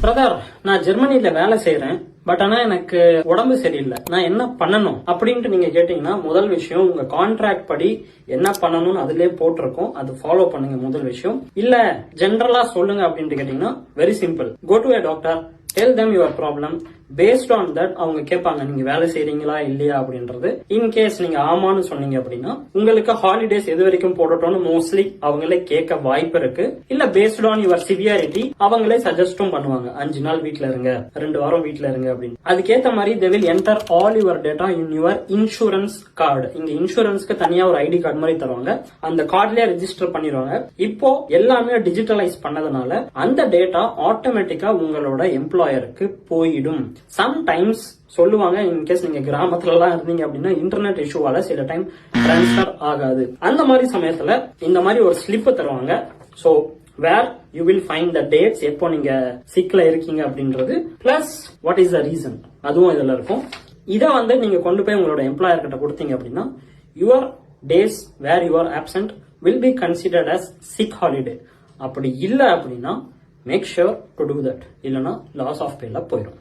Brother, நான் ஜெர்மனில வேலை செய்யறேன், பட் ஆனா எனக்கு உடம்பு சரியில்லை, நான் என்ன பண்ணணும் அப்படின்ட்டு நீங்க கேட்டீங்கன்னா, முதல் விஷயம் உங்க கான்ட்ராக்ட் படி என்ன பண்ணணும்னு அதுலயே போட்டிருக்கோம், அது ஃபாலோ பண்ணுங்க முதல் விஷயம். இல்ல ஜெனரலா சொல்லுங்க அப்படின்ட்டு கேட்டீங்கன்னா, very simple, go to a doctor, tell them your problem. based on that அவங்க கேட்பாங்க நீங்க வேலை செய்றீங்களா இல்லையா அப்படின்றது. இன் கேஸ் நீங்க ஆமான்னு சொன்னீங்க அப்படின்னா உங்களுக்கு ஹாலிடேஸ் எது வரைக்கும் போடட்டும்னு மோஸ்ட்லி அவங்களே கேட்க வாய்ப்பு இருக்கு. இல்ல பேஸ்ட் ஆன் யுவர் சிவியாரிட்டி அவங்களே சஜஸ்டும் பண்ணுவாங்க, 5 நாள் வீட்ல இருங்க, 2 வாரம் வீட்ல இருங்க அப்படின்னு. அதுக்கேத்த மாதிரி they will enter all your data in your insurance card. இங்க இன்சூரன்ஸ்க்கு தனியா ஒரு ஐடி கார்டு மாதிரி தருவாங்க, அந்த கார்ட்லயே ரெஜிஸ்டர் பண்ணிடுவாங்க. இப்போ எல்லாமே டிஜிட்டலைஸ் பண்ணதுனால அந்த டேட்டா ஆட்டோமேட்டிக்கா உங்களோட எம்ப்ளாயருக்கு போயிடும். சம்டைம்ஸ் சொல்லுவாங்க, இன்கேஸ் நீங்க கிராமத்துல எல்லாம் இருந்தீங்க அப்படின்னா இன்டர்நெட் இஷ்யூவால சில டைம் டிரான்ஸ்பர் ஆகாது. அந்த மாதிரி சமயத்துல இந்த மாதிரி ஒரு ஸ்லிப் தருவாங்க. So where you will find the dates, எப்போ நீங்க சிக்ல இருக்கீங்க அப்படின்றது, plus what is the reason, அதுவும் இதுல இருக்கும். இதை நீங்க கொண்டு போய் உங்களோட எம்ப்ளாயர் கிட்ட கொடுத்தீங்க அப்படின்னா your days where you are absent will be considered as sick holiday. அப்படி இல்ல அப்படின்னா make sure to do that, இல்லைன்னா லாஸ் ஆஃப் பேல போயிடும்.